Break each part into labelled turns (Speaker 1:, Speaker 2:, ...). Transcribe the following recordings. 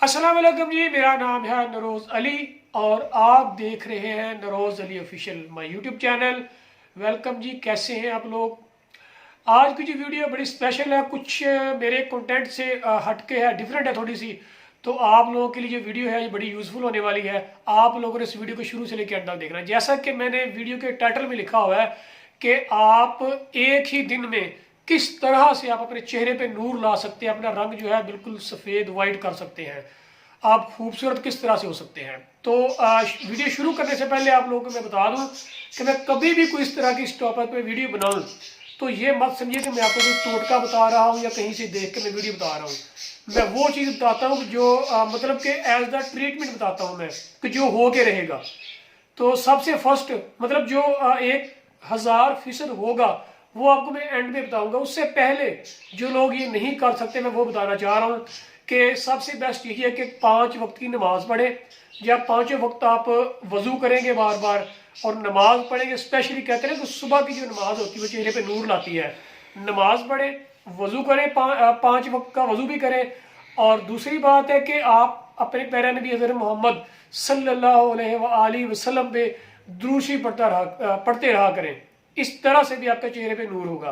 Speaker 1: अस्सलाम वालेकुम जी, मेरा नाम है नरोज़ अली और आप देख रहे हैं Nauroz Ali official my YouTube channel. Welcome ji, कैसे हैं आप लोग। आज की जो वीडियो बड़ी स्पेशल है, कुछ मेरे कंटेंट से हटके है, डिफरेंट है थोड़ी सी। तो आप लोगों के लिए जो वीडियो है ये बड़ी यूज़फुल होने वाली है। आप लोगों ने इस वीडियो को शुरू से लेकर अंत तक देखना है। जैसा कि मैंने वीडियो के टाइटल में लिखा हुआ है कि आप एक ही दिन में किस तरह से आप अपने चेहरे पे नूर ला सकते हैं, अपना रंग जो है बिल्कुल सफ़ेद वाइट कर सकते हैं, आप खूबसूरत किस तरह से हो सकते हैं। तो वीडियो शुरू करने से पहले आप लोगों को मैं बता दूं कि मैं कभी भी कोई इस तरह की इस टॉपिक पे वीडियो बनाऊं तो ये मत समझिए कि मैं आपको कोई टोटका बता रहा हूं या कहीं से देख के मैं वीडियो बता रहा हूं। मैं वो चीज़ बताता हूँ जो मतलब कि एज द ट्रीटमेंट बताता हूँ मैं, कि जो हो के रहेगा। तो सबसे फर्स्ट मतलब जो 1000% होगा वो आपको मैं एंड में बताऊंगा। उससे पहले जो लोग ये नहीं कर सकते मैं वो बताना चाह रहा हूँ कि सबसे बेस्ट यही है कि 5 वक्त की नमाज पढ़े। जब 5 वक्त आप वजू करेंगे बार बार और नमाज पढ़ेंगे, स्पेशली कहते हैं तो सुबह की जो नमाज होती है वो चेहरे पे नूर लाती है। नमाज पढ़े, वजू करें, 5 वक्त का वजू भी करें। और दूसरी बात है कि आप अपने प्यारे नबी हज़रत मोहम्मद सल्लल्लाहु अलैहि वसल्लम पे द्रूशी पढ़ते रहा करें। इस तरह से भी आपके चेहरे पे नूर होगा।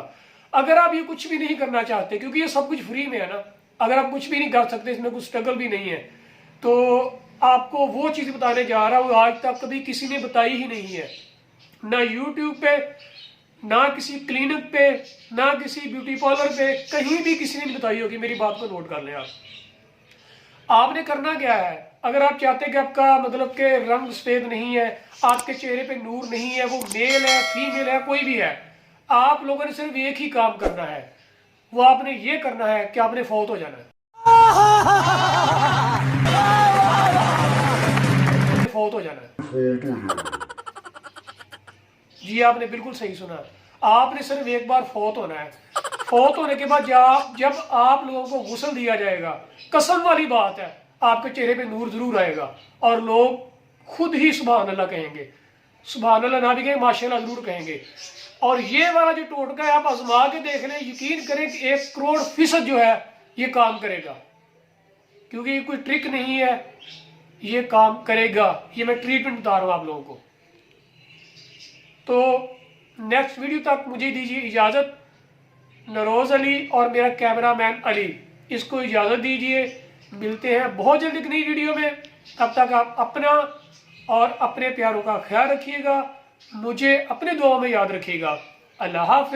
Speaker 1: अगर आप ये कुछ भी नहीं करना चाहते, क्योंकि ये सब कुछ फ्री में है ना, अगर आप कुछ भी नहीं कर सकते, इसमें कुछ स्ट्रगल भी नहीं है, तो आपको वो चीज़ बताने जा रहा हूँ आज तक कभी किसी ने बताई ही नहीं है। ना यूट्यूब पे, ना किसी क्लिनिक पे, ना किसी ब्यूटी पार्लर पे, कहीं भी किसी ने नहीं बताई होगी। मेरी बात को नोट कर लें आप। आपने करना क्या है, अगर आप चाहते हैं कि आपका मतलब के रंग सफेद नहीं है, आपके चेहरे पे नूर नहीं है, वो मेल है फीमेल है कोई भी है, आप लोगों ने सिर्फ एक ही काम करना है। वो आपने ये करना है कि आपने फौत हो जाना है। फौत हो जाना है। जी आपने बिल्कुल सही सुना, आपने सिर्फ एक बार फौत होना है। फौत होने के बाद जब आप लोगों को गुस्ल दिया जाएगा, कसम वाली बात है, आपके चेहरे पे नूर जरूर आएगा और लोग खुद ही सुभान अल्लाह कहेंगे। सुभान अल्लाह ना भी कहें, माशाल्लाह जरूर कहेंगे। और ये वाला जो टोटका है आप आजमा के देख लें, यकीन करें कि 1 करोड़% जो है ये काम करेगा। क्योंकि ये कोई ट्रिक नहीं है, ये काम करेगा। ये मैं ट्रीटमेंट बता रहा हूँ आप लोगों को। तो नेक्स्ट वीडियो तक मुझे दीजिए इजाज़त। नरोज़ अली और मेरा कैमरामैन अली, इसको इजाज़त दीजिए। मिलते हैं बहुत जल्दी एक नई वीडियो में। तब तक आप अपना और अपने प्यारों का ख्याल रखिएगा। मुझे अपने दुआओं में याद रखिएगा। अल्लाह हाफ़िज़।